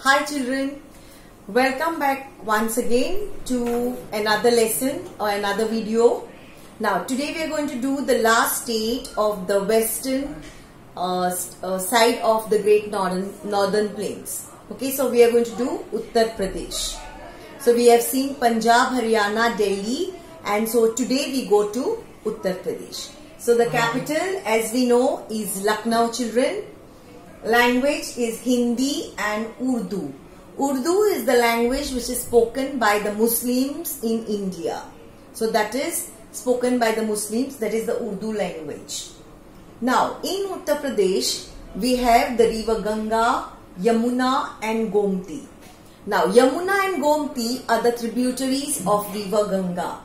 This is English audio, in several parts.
Hi children, welcome back once again to another lesson or another video. Now today we are going to do the last state of the western side of the great northern plains. Okay, so we are going to do Uttar Pradesh. So we have seen Punjab, Haryana, Delhi, and so today we go to Uttar Pradesh. So the capital, as we know, is Lucknow, children. Language is Hindi and Urdu. Urdu is the language which is spoken by the Muslims in India. So that is spoken by the Muslims, that is the Urdu language. Now in Uttar Pradesh we have the river Ganga, Yamuna and Gomti. Now Yamuna and Gomti are the tributaries of river Ganga.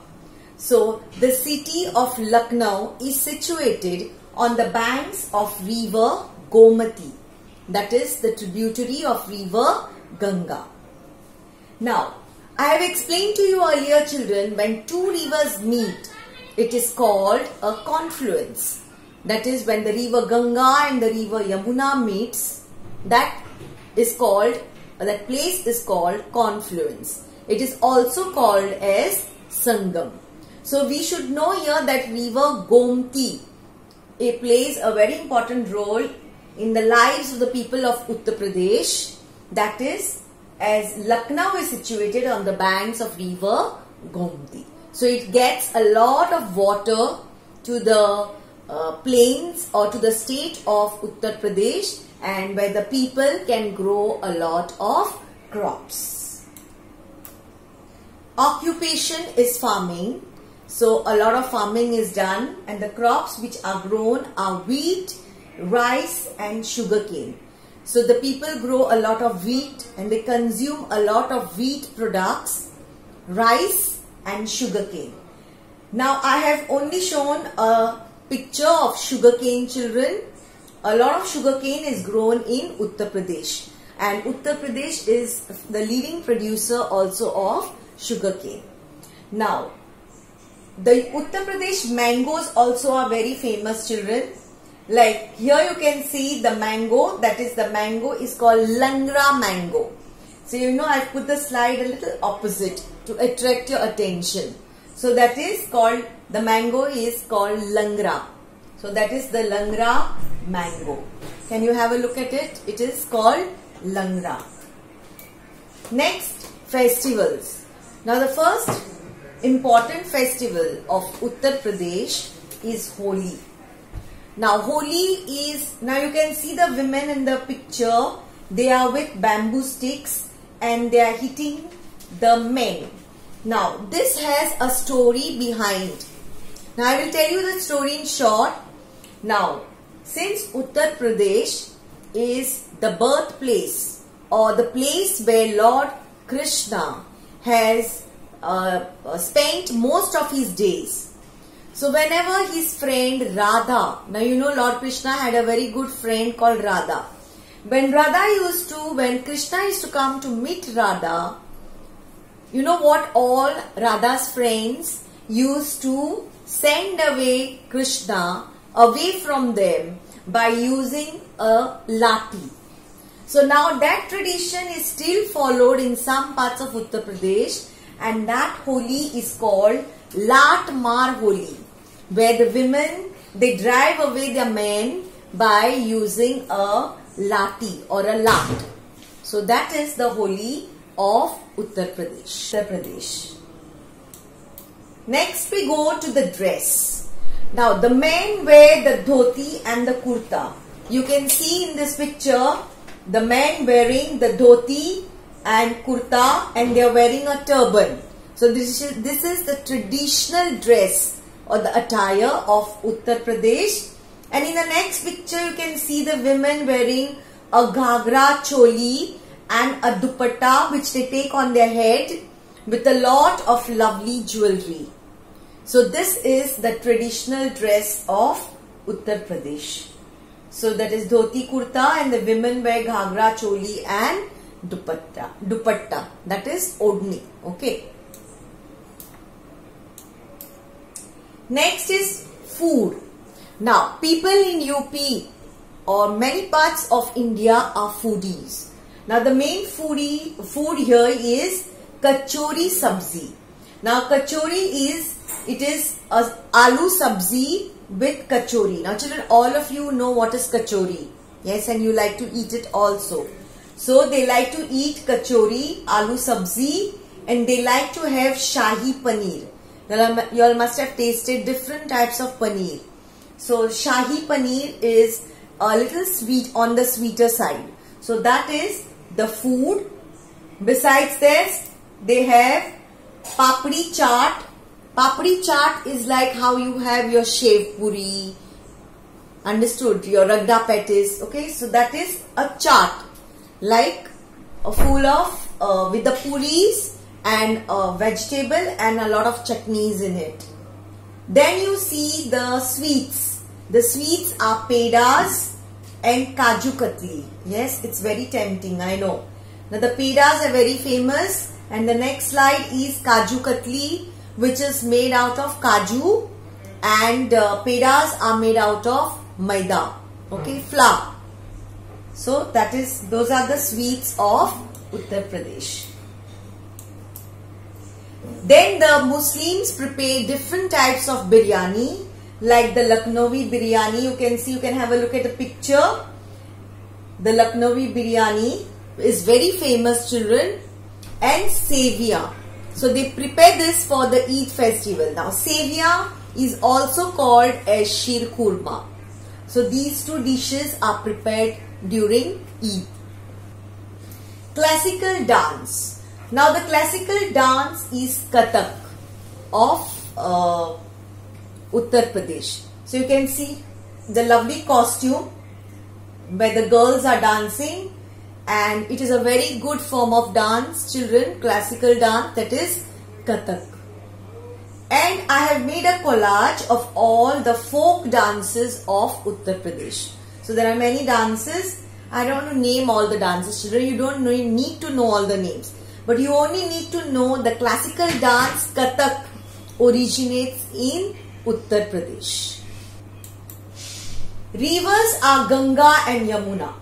So the city of Lucknow is situated on the banks of river Gomati. That is the tributary of river Ganga. Now, I have explained to you earlier, children, when two rivers meet, it is called a confluence. That is when the river Ganga and the river Yamuna meets, that place is called confluence. It is also called as Sangam. So we should know here that river Gomti, it plays a very important role in the lives of the people of Uttar Pradesh. That is, as Lucknow is situated on the banks of river Gomti. So it gets a lot of water to the plains or to the state of Uttar Pradesh, and where the people can grow a lot of crops. Occupation is farming. So a lot of farming is done, and the crops which are grown are wheat, rice and sugarcane. So the people grow a lot of wheat and they consume a lot of wheat products, rice and sugarcane. Now I have only shown a picture of sugarcane, children. A lot of sugarcane is grown in Uttar Pradesh, and Uttar Pradesh is the leading producer also of sugarcane. Now the Uttar Pradesh mangoes also are very famous, children. Like here you can see the mango, that is the mango is called Langra mango. So you know I've put the slide a little opposite to attract your attention. So that is called, the mango is called Langra. So that is the Langra mango. Can you have a look at it? It is called Langra. Next, festivals. Now the first important festival of Uttar Pradesh is Holi. Now Holi is, now you can see the women in the picture, they are with bamboo sticks and they are hitting the men. Now this has a story behind. Now I will tell you the story in short. Now since Uttar Pradesh is the birthplace or the place where Lord Krishna has spent most of his days. So whenever his friend Radha, now you know Lord Krishna had a very good friend called Radha. When Krishna used to come to meet Radha, you know what all Radha's friends used to send away Krishna away from them by using a lati. So now that tradition is still followed in some parts of Uttar Pradesh, and that Holi is called Lat Mar Holi, where the women, they drive away their men by using a lati or a lat. So that is the Holi of Uttar Pradesh. Next we go to the dress. Now the men wear the dhoti and the kurta. You can see in this picture the men wearing the dhoti and kurta, and they are wearing a turban. So this is the traditional dress or the attire of Uttar Pradesh. And in the next picture you can see the women wearing a ghagra choli and a dupatta which they take on their head with a lot of lovely jewelry. So this is the traditional dress of Uttar Pradesh. So that is dhoti kurta, and the women wear ghagra choli and dupatta, that is odni. Okay. Next is food. Now people in UP or many parts of India are foodies. Now the main food here is kachori sabzi. Now kachori it is a aloo sabzi with kachori. Now children, all of you know what is kachori. Yes, and you like to eat it also. So they like to eat kachori, aloo sabzi, and they like to have shahi paneer. Now you all must have tasted different types of paneer. So shahi paneer is a little sweet, on the sweeter side. So that is the food. Besides this, they have papdi chaat. Papdi chaat is like how you have your shev puri, understood, your ragda patties. Okay, so that is a chaat, like full of with the puris and vegetable and a lot of chutneys in it. Then you see the sweets. The sweets are pedas and kaju katli. Yes, it's very tempting, I know. Now the pedas are very famous, and the next slide is kaju katli, which is made out of kaju, and pedas are made out of maida, okay, flour. So those are the sweets of Uttar Pradesh. Then the Muslims prepare different types of biryani, like the Lucknowi biryani. You can see, you can have a look at the picture. The Lucknowi biryani is very famous, children, and sevia. So they prepare this for the Eid festival. Now sevia is also called as sheer kurma. So these two dishes are prepared during Eid. Classical dance. Now the classical dance is Kathak of Uttar Pradesh. So you can see the lovely costume where the girls are dancing, and it is a very good form of dance, children, classical dance, that is Kathak. And I have made a collage of all the folk dances of Uttar Pradesh. So there are many dances. I don't want to name all the dances, children. You don't need to know all the names. But you only need to know the classical dance Kathak originates in Uttar Pradesh. Rivers are Ganga and Yamuna.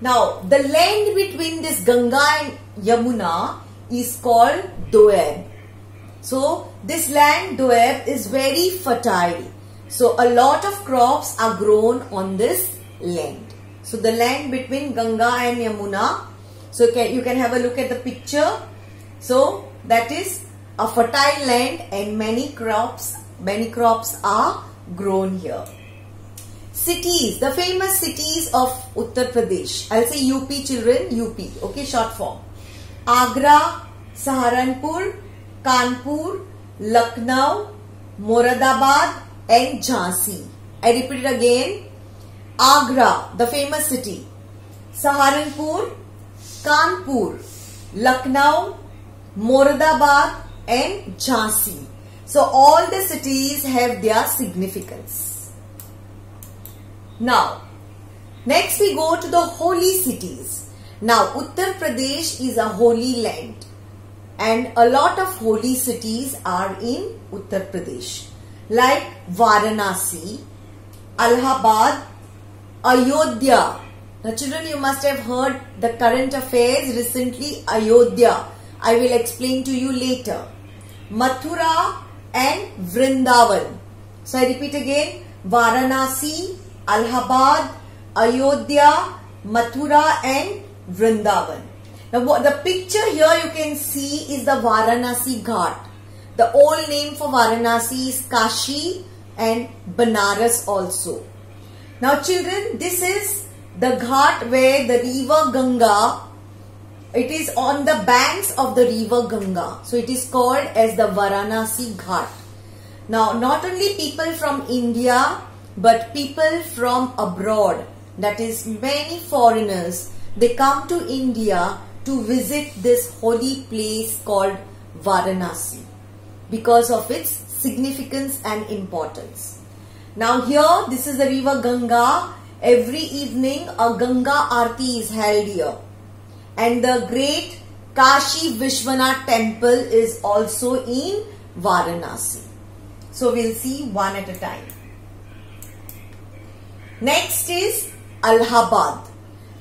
Now, the land between this Ganga and Yamuna is called Doab. So, this land Doab is very fertile. So, a lot of crops are grown on this land. So, the land between Ganga and Yamuna. So, you can have a look at the picture. So, that is a fertile land, and many crops are grown here. Cities, the famous cities of Uttar Pradesh. I'll say UP, children, UP, okay, short form. Agra, Saharanpur, Kanpur, Lucknow, Moradabad and Jhansi. I repeat it again. Agra, the famous city. Saharanpur, Kanpur, Lucknow, Moradabad and Jhansi. So all the cities have their significance. Now, next we go to the holy cities. Now, Uttar Pradesh is a holy land, and a lot of holy cities are in Uttar Pradesh, like Varanasi, Allahabad, Ayodhya. Now, children, you must have heard the current affairs recently, Ayodhya. I will explain to you later. Mathura and Vrindavan. So, I repeat again, Varanasi, Allahabad, Ayodhya, Mathura and Vrindavan. Now the picture here you can see is the Varanasi Ghat. The old name for Varanasi is Kashi and Banaras also. Now children, this is the Ghat where the river Ganga, it is on the banks of the river Ganga. So it is called as the Varanasi Ghat. Now not only people from India, but people from abroad, that is many foreigners, they come to India to visit this holy place called Varanasi because of its significance and importance. Now here, this is the river Ganga. Every evening a Ganga Aarti is held here, and the great Kashi Vishwanath temple is also in Varanasi. So we'll see one at a time. Next is Allahabad.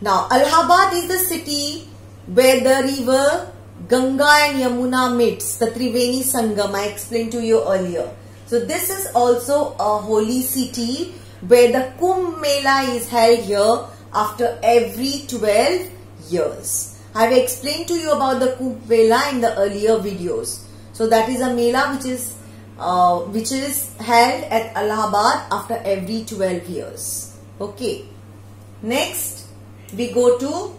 Now Allahabad is the city where the river Ganga and Yamuna meets, the Triveni Sangam I explained to you earlier. So this is also a holy city where the Kumbh Mela is held here after every 12 years. I have explained to you about the Kumbh Mela in the earlier videos. So that is a Mela which is held at Allahabad after every 12 years. Okay. Next we go to,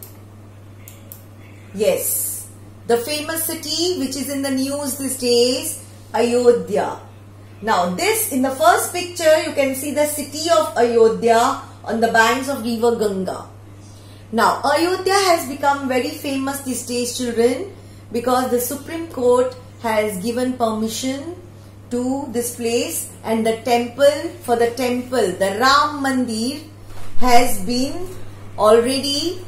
yes, the famous city which is in the news these days, Ayodhya. Now this, in the first picture you can see the city of Ayodhya on the banks of river Ganga. Now Ayodhya has become very famous these days, children, because the Supreme Court has given permission to this place, and the temple, the Ram Mandir has been already,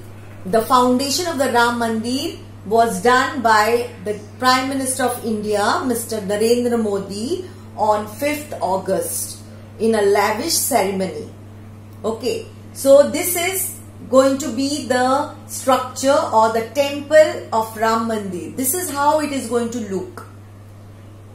the foundation of the Ram Mandir was done by the Prime Minister of India, Mr. Narendra Modi, on 5th August in a lavish ceremony. Okay, so this is going to be the structure or the temple of Ram Mandir. This is how it is going to look,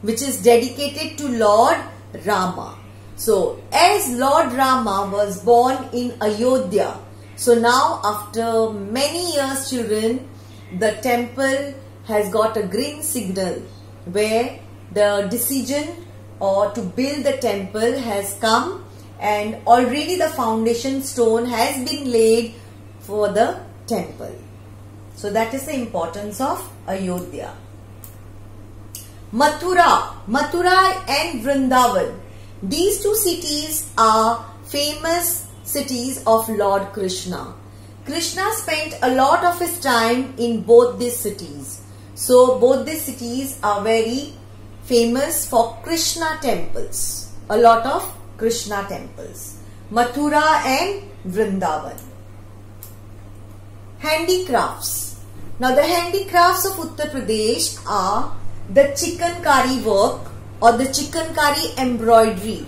which is dedicated to Lord Rama. So as Lord Rama was born in Ayodhya, so now after many years, children, the temple has got a green signal where the decision or to build the temple has come, and already the foundation stone has been laid for the temple. So that is the importance of Ayodhya. Mathura and Vrindavan. These two cities are famous cities of Lord Krishna. Krishna spent a lot of his time in both these cities. So both these cities are very famous for Krishna temples. A lot of Krishna temples. Mathura and Vrindavan. Handicrafts. Now the handicrafts of Uttar Pradesh are the chikankari work or the chikankari embroidery.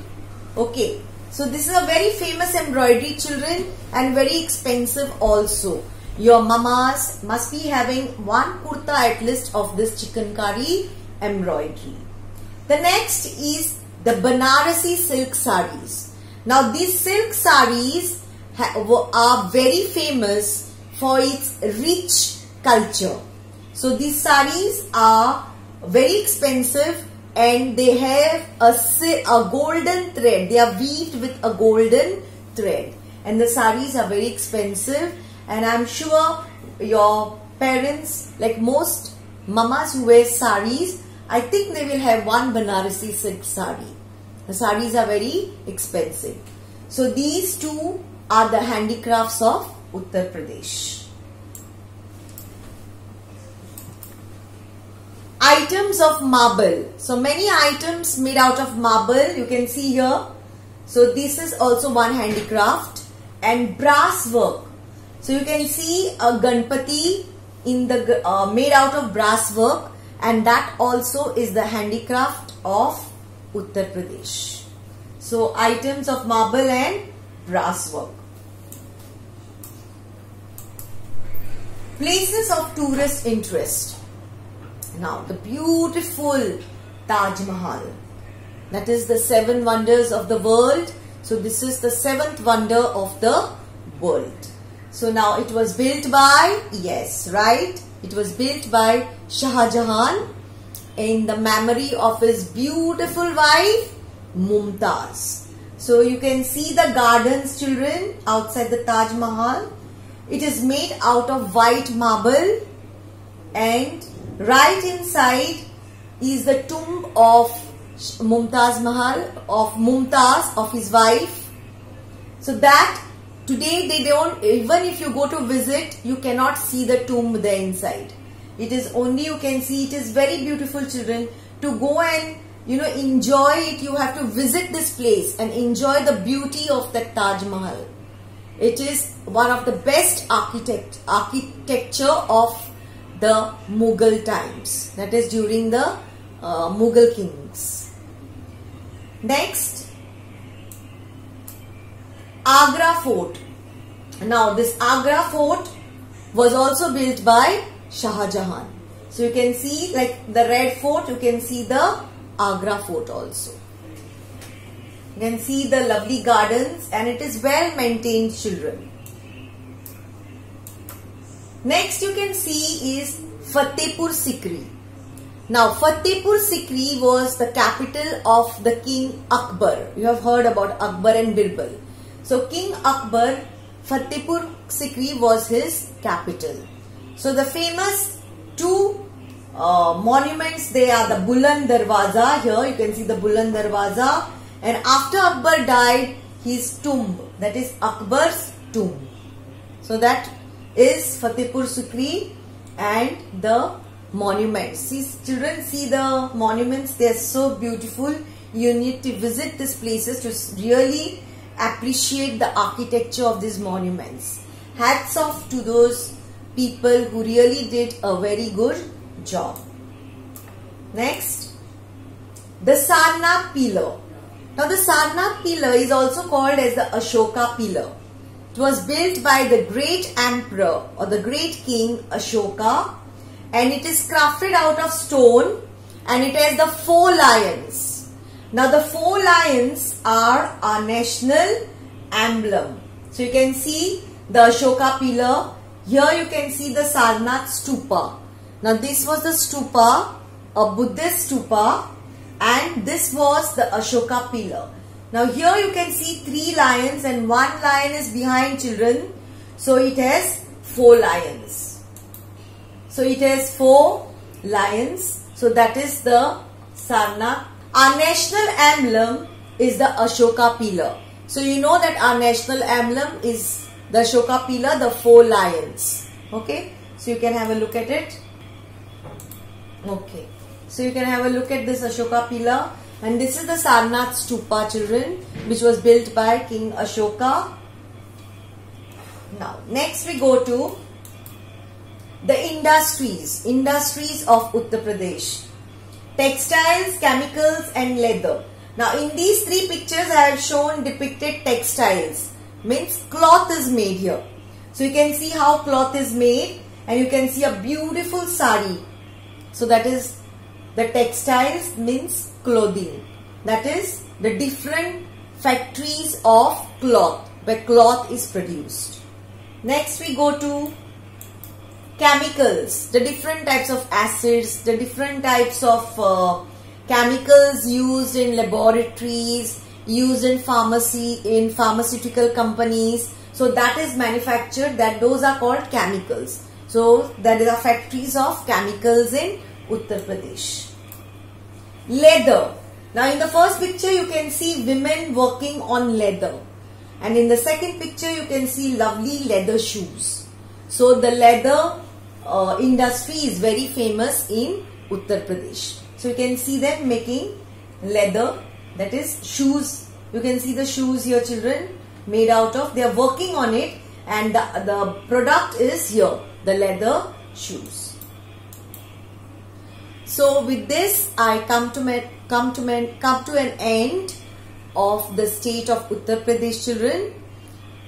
Okay, so this is a very famous embroidery, children, and very expensive also. Your mamas must be having one kurta at least of this chikankari embroidery. The next is the Banarasi silk sarees. Now these silk sarees are very famous for its rich culture. So these sarees are very expensive and they have a golden thread. They are weaved with a golden thread, and the sarees are very expensive, and I'm sure your parents, like most mamas who wear sarees, I think they will have one Banarasi silk saree. The sarees are very expensive. So these two are the handicrafts of Uttar Pradesh. Items of marble. So many items made out of marble you can see here. So this is also one handicraft. And brass work. So you can see a Ganpati in the made out of brass work, and that also is the handicraft of Uttar Pradesh. So items of marble and brass work. Places of tourist interest. Now the beautiful Taj Mahal. That is the 7 wonders of the world. So this is the 7th wonder of the world. So now it was built by, yes, right, it was built by Shah Jahan in the memory of his beautiful wife Mumtaz. So you can see the gardens, children, outside the Taj Mahal. It is made out of white marble, and right inside is the tomb of Mumtaz Mahal, of his wife. So that today they don't, even if you go to visit, you cannot see the tomb there inside. It is only you can see. It is very beautiful, children. To go and enjoy it, you have to visit this place and enjoy the beauty of the Taj Mahal. It is one of the best architecture of the Mughal times. That is during the Mughal kings. Next, Agra Fort. Now this Agra Fort was also built by Shah Jahan. So you can see like the Red Fort, you can see the Agra Fort also. You can see the lovely gardens and it is well maintained, children. Next you can see is Fatehpur Sikri. Now Fatehpur Sikri was the capital of the King Akbar. You have heard about Akbar and Birbal. So King Akbar, Fatehpur Sikri was his capital. So the famous two monuments, they are the Buland Darwaza. Here you can see the Buland Darwaza, and after Akbar died, his tomb, that is Akbar's tomb. So that is Fatehpur Sikri and the monuments. See, children, see the monuments, they are so beautiful. You need to visit these places to really appreciate the architecture of these monuments. Hats off to those people who really did a very good job. Next, the Sarnath Pillar. Now the Sarnath Pillar is also called as the Ashoka Pillar. It was built by the great emperor or the great king Ashoka, and it is crafted out of stone and it has the 4 lions. Now the 4 lions are our national emblem. So you can see the Ashoka Pillar. Here you can see the Sarnath Stupa. Now this was the stupa, a Buddhist stupa, and this was the Ashoka Pillar. Now here you can see 3 lions and 1 lion is behind, children. So it has 4 lions. So it has 4 lions. So that is the Sarnath. Our national emblem is the Ashoka Pillar. So you know that our national emblem is the Ashoka Pillar, the 4 lions. Okay. So you can have a look at it. Okay. So you can have a look at this Ashoka Pillar. And this is the Sarnath Stupa, children, which was built by King Ashoka. Now, next we go to the industries of Uttar Pradesh. Textiles, chemicals and leather. Now, in these 3 pictures, I have shown depicted textiles. Means cloth is made here. So you can see how cloth is made and you can see a beautiful sari. So that is the textiles, means clothing. That is the different factories of cloth where cloth is produced. Next we go to chemicals, the different types of acids, the different types of chemicals used in laboratories, used in pharmacy, in pharmaceutical companies. So that is manufactured, that those are called chemicals. So that is the factories of chemicals in Uttar Pradesh. Leather. Now in the first picture you can see women working on leather, and in the second picture you can see lovely leather shoes. So the leather industry is very famous in Uttar Pradesh. So you can see them making leather, that is shoes. You can see the shoes here, children, made out of, they are working on it, and the product is here, the leather shoes. So with this I come to an end of the state of Uttar Pradesh, children.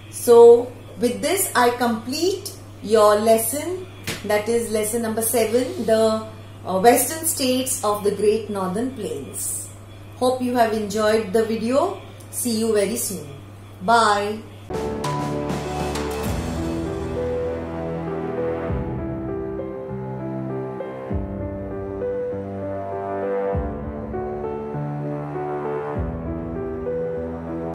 So with this I complete your lesson, that is lesson number 7, the western states of the Great Northern Plains. Hope you have enjoyed the video. See you very soon. Bye.